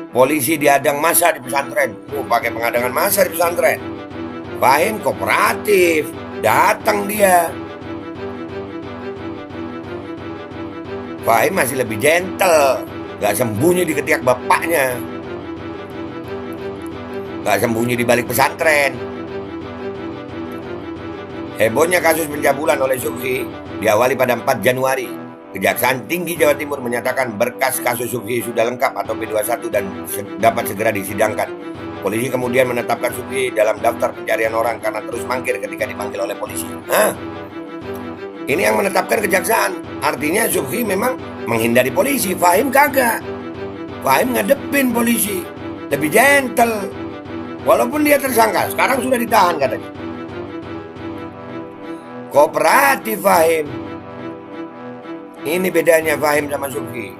Polisi diadang massa di pesantren. Pakai pengadangan massa di pesantren. Fahim kooperatif. Datang dia. Fahim masih lebih gentle. Gak sembunyi di ketiak bapaknya. Gak sembunyi di balik pesantren. Hebohnya kasus pencabulan oleh Subhi diawali pada 4 Januari. Kejaksaan Tinggi Jawa Timur menyatakan berkas kasus Subhi sudah lengkap atau P21 dan dapat segera disidangkan. Polisi kemudian menetapkan Subhi dalam daftar pencarian orang karena terus mangkir ketika dipanggil oleh polisi. Ini yang menetapkan kejaksaan. Artinya Subhi memang menghindari polisi. Fahim kagak. Fahim ngadepin polisi. Lebih gentle. Walaupun dia tersangka, sekarang sudah ditahan katanya. Kooperatif Fahim. Ini bedanya Fahim sama Subhi.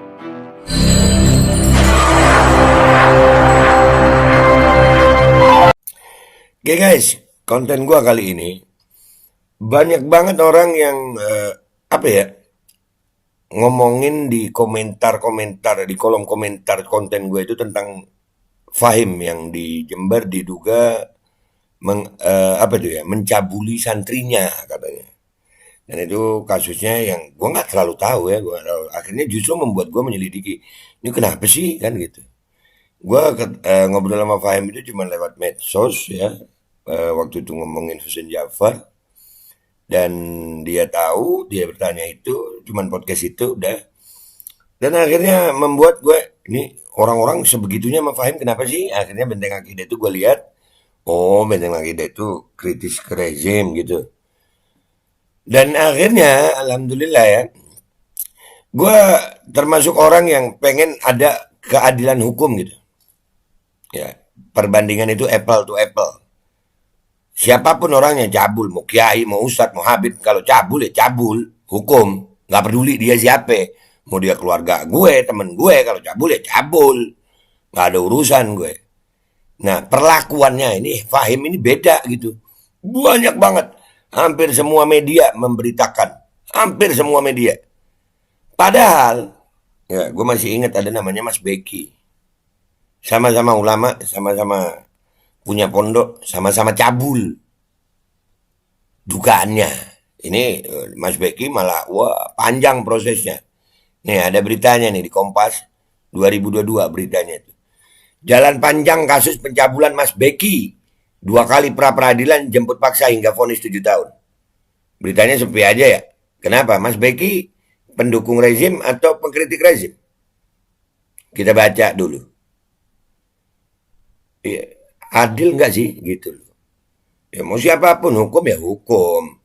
Oke guys, konten gua kali ini banyak banget orang yang ngomongin di komentar-komentar, di kolom komentar konten gue itu tentang Fahim yang di Jember diduga mencabuli santrinya katanya. Dan itu kasusnya yang gue nggak terlalu tahu ya, akhirnya justru membuat gue menyelidiki. Ini kenapa sih kan gitu? Gue ngobrol sama Fahim itu cuma lewat medsos ya, waktu itu ngomongin Husein Jafar. Dan dia tahu, dia bertanya itu, cuman podcast itu udah. Dan akhirnya membuat gue, ini orang-orang sebegitunya sama Fahim kenapa sih? Akhirnya Benteng Akidah itu gue lihat, oh Benteng Akidah itu kritis ke rezim gitu. Dan akhirnya, alhamdulillah ya, gue termasuk orang yang pengen ada keadilan hukum gitu. Ya, perbandingan itu apple to apple. Siapapun orangnya cabul, mau kiai, mau ustadz, mau habib, kalau cabul ya cabul, hukum, nggak peduli dia siapa, mau dia keluarga gue, temen gue, kalau cabul ya cabul, nggak ada urusan gue. Nah perlakuannya ini Fahim ini beda gitu, banyak banget, hampir semua media memberitakan, hampir semua media. Padahal, ya gue masih ingat ada namanya Mas Beki, sama-sama ulama, sama-sama punya pondok, sama-sama cabul dugaannya. Ini Mas Beki malah wah panjang prosesnya. Nih ada beritanya nih di Kompas 2022 beritanya itu. Jalan panjang kasus pencabulan Mas Beki. 2 kali pra peradilan jemput paksa hingga vonis 7 tahun. Beritanya sepi aja ya. Kenapa? Mas Beki pendukung rezim atau pengkritik rezim? Kita baca dulu. Iya. Adil nggak sih gitu loh. Ya mau siapapun hukum ya hukum.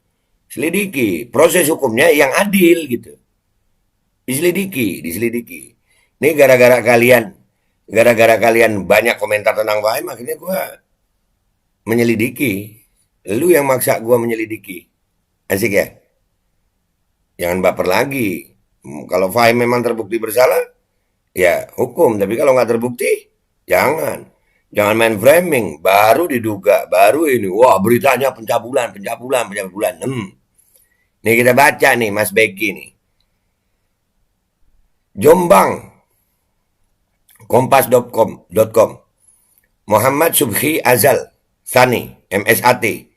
Selidiki, proses hukumnya yang adil gitu. Diselidiki. Ini gara-gara kalian banyak komentar tentang Fahim, akhirnya gua menyelidiki. Lu yang maksa gua menyelidiki. Asik ya? Jangan baper lagi. Kalau Fahim memang terbukti bersalah, ya hukum. Tapi kalau nggak terbukti, jangan. Jangan main framing, baru diduga, baru ini. Wah beritanya pencabulan. Nih kita baca nih Mas Beki nih. Jombang, kompas.com. Muhammad Subhi Azal Sani, MSAT,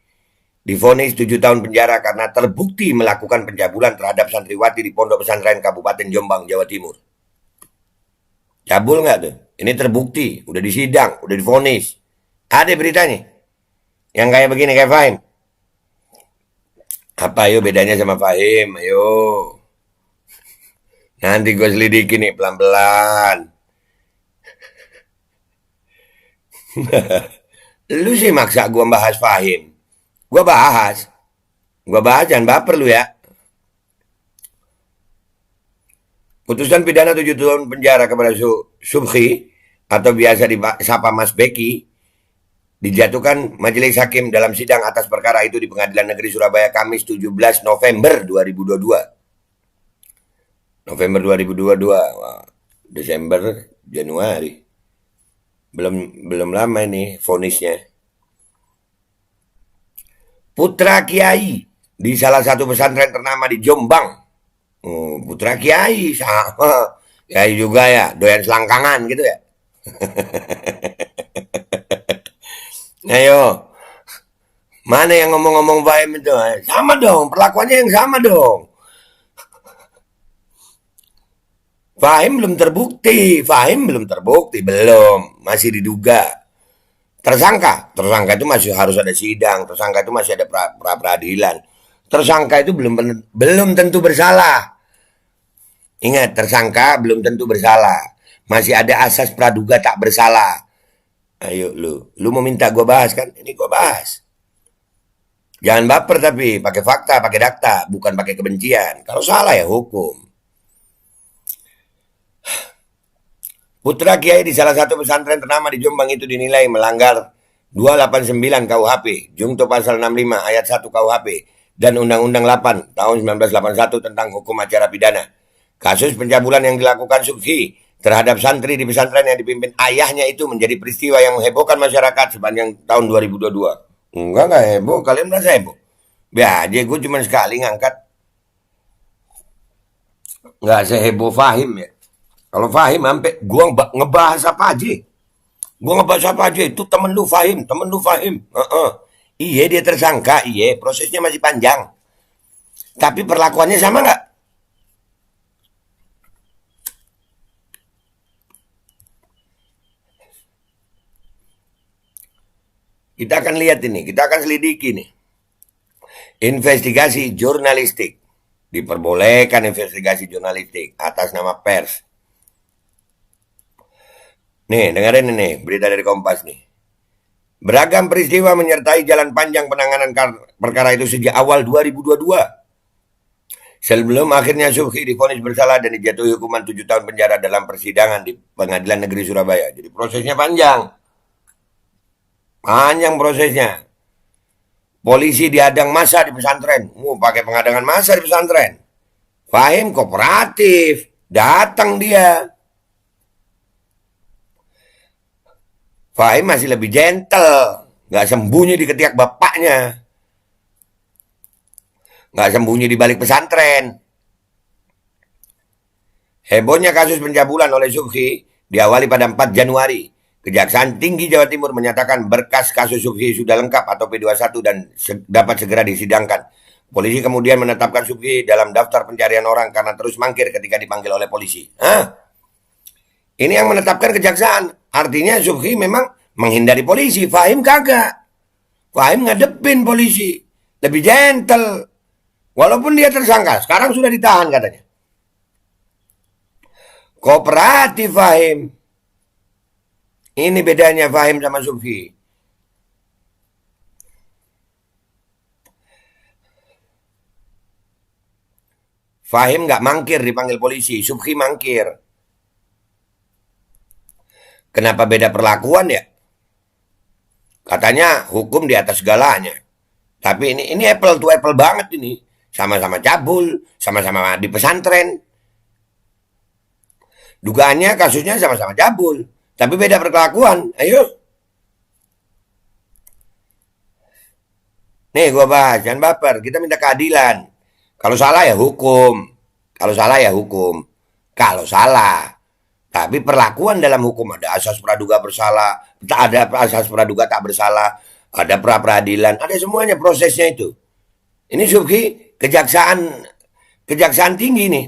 divonis 7 tahun penjara karena terbukti melakukan pencabulan terhadap santriwati di Pondok Pesantren Kabupaten Jombang, Jawa Timur. Cabul nggak tuh? Ini terbukti, udah disidang, udah divonis. Ada beritanya. Yang kayak begini, kayak Fahim. Apa ayo bedanya sama Fahim? Ayo. Nanti gue selidiki nih pelan-pelan. Lu sih maksa gue bahas Fahim. Gue bahas, jangan baper lu ya. Putusan pidana 7 tahun penjara kepada Subhi atau biasa disapa Mas Beki dijatuhkan Majelis Hakim dalam sidang atas perkara itu di Pengadilan Negeri Surabaya Kamis 17 November 2022. Wah, Desember, Januari. Belum lama ini vonisnya. Putra Kiai di salah satu pesantren ternama di Jombang. Oh, putra Kiai sama Kiai juga ya, doyan selangkangan gitu ya. Ayo, mana yang ngomong-ngomong Fahim itu? Sama dong, perlakuannya yang sama dong. Fahim belum terbukti, belum, masih diduga. Tersangka itu masih harus ada sidang, tersangka itu masih ada pra peradilan. Tersangka itu belum tentu bersalah. Ingat, tersangka belum tentu bersalah. Masih ada asas praduga tak bersalah. Ayo lu mau minta gue bahas kan? Ini gue bahas. Jangan baper tapi pakai fakta, pakai data, bukan pakai kebencian. Kalau salah ya hukum. Putra Kiai di salah satu pesantren ternama di Jombang itu dinilai melanggar 289 KUHP, Jungto pasal 65 ayat 1 KUHP, dan Undang-Undang 8 tahun 1981 tentang hukum acara pidana. Kasus pencabulan yang dilakukan Subhi terhadap santri di pesantren yang dipimpin ayahnya itu menjadi peristiwa yang menghebohkan masyarakat sepanjang tahun 2022. Enggak heboh, kalian merasa heboh? Ya aja, gue cuma sekali ngangkat. Nggak seheboh Fahim ya. Kalau Fahim sampai gua ngebahas apa aja. Gua ngebahas apa aja itu temen lu Fahim. Iya dia tersangka, iya prosesnya masih panjang. Tapi perlakuannya sama nggak? Kita akan lihat ini, kita akan selidiki nih. Investigasi jurnalistik. Diperbolehkan investigasi jurnalistik atas nama pers. Nih, dengerin ini berita dari Kompas nih. Beragam peristiwa menyertai jalan panjang penanganan perkara itu sejak awal 2022. Sebelum akhirnya Subhi divonis bersalah dan dijatuhi hukuman 7 tahun penjara dalam persidangan di Pengadilan Negeri Surabaya. Jadi prosesnya panjang. Panjang prosesnya. Polisi diadang massa di pesantren. Pakai pengadangan massa di pesantren. Fahim kooperatif. Datang dia. Fahim masih lebih gentle. Nggak sembunyi di ketiak bapaknya. Nggak sembunyi di balik pesantren. Hebohnya kasus pencabulan oleh Subhi diawali pada 4 Januari. Kejaksaan Tinggi Jawa Timur menyatakan berkas kasus Subhi sudah lengkap atau P21 dan dapat segera disidangkan. Polisi kemudian menetapkan Subhi dalam daftar pencarian orang karena terus mangkir ketika dipanggil oleh polisi. Ini yang menetapkan kejaksaan. Artinya Subhi memang menghindari polisi. Fahim kagak. Fahim ngadepin polisi. Lebih gentle. Walaupun dia tersangka. Sekarang sudah ditahan katanya. Kooperatif Fahim. Ini bedanya Fahim sama Subhi. Fahim nggak mangkir dipanggil polisi. Subhi mangkir. Kenapa beda perlakuan ya? Katanya hukum di atas segalanya. Tapi ini apple to apple banget ini. Sama-sama cabul, sama-sama di pesantren. Dugaannya kasusnya sama-sama cabul. Tapi beda perlakuan. Ayo. Nih gue bahas, jangan baper. Kita minta keadilan. Kalau salah ya hukum. Kalau salah ya hukum. Kalau salah. Tapi perlakuan dalam hukum ada asas praduga bersalah, ada asas praduga tak bersalah, ada pra peradilan, ada semuanya prosesnya itu. Ini Subhi kejaksaan tinggi nih.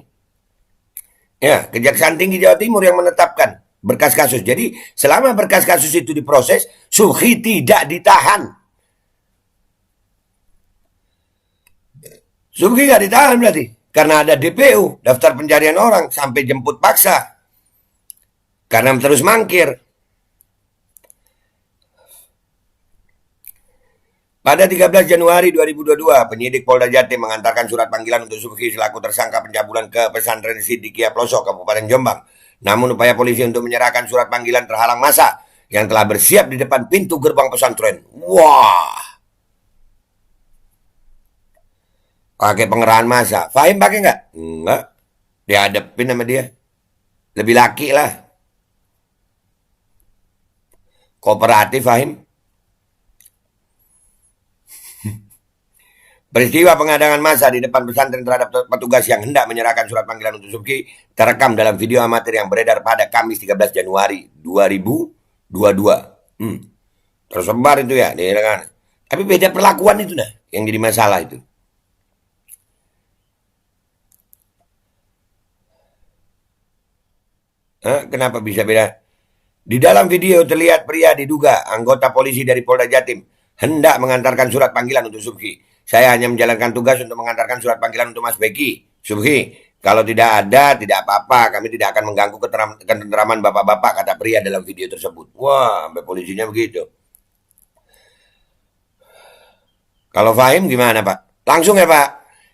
Ya, Kejaksaan Tinggi Jawa Timur yang menetapkan berkas kasus. Jadi selama berkas kasus itu diproses, Subhi tidak ditahan. Subhi nggak ditahan berarti. Karena ada DPU, daftar pencarian orang, sampai jemput paksa. Karena terus mangkir. Pada 13 Januari 2022, penyidik Polda Jatim mengantarkan surat panggilan untuk Subhi selaku tersangka pencabulan ke pesantren Siddiqiyah Pelosok, Kabupaten Jombang. Namun upaya polisi untuk menyerahkan surat panggilan terhalang massa yang telah bersiap di depan pintu gerbang pesantren. Wah. Pakai pengerahan massa. Fahim pakai nggak? Enggak. Dihadapin sama dia. Lebih laki lah. Kooperatif Fahim. Peristiwa pengadangan massa di depan pesantren terhadap petugas yang hendak menyerahkan surat panggilan untuk Subki terekam dalam video amatir yang beredar pada Kamis 13 Januari 2022. Tersebar itu ya, kan. Tapi beda perlakuan itu nah, yang jadi masalah itu. Kenapa bisa beda? Di dalam video terlihat pria diduga anggota polisi dari Polda Jatim hendak mengantarkan surat panggilan untuk Subki. Saya hanya menjalankan tugas untuk mengantarkan surat panggilan untuk Mas Beki. Subki, kalau tidak ada, tidak apa-apa. Kami tidak akan mengganggu ketenteraman bapak-bapak, kata pria dalam video tersebut. Wah, sampai polisinya begitu. Kalau Fahim gimana Pak? Langsung ya Pak?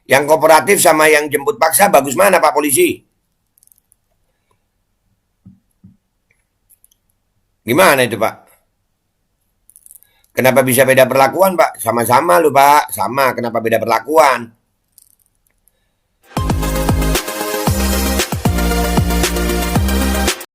Yang kooperatif sama yang jemput paksa bagus mana Pak polisi? Gimana itu Pak? Kenapa bisa beda perlakuan Pak? Sama-sama lu Pak, sama. Kenapa beda perlakuan?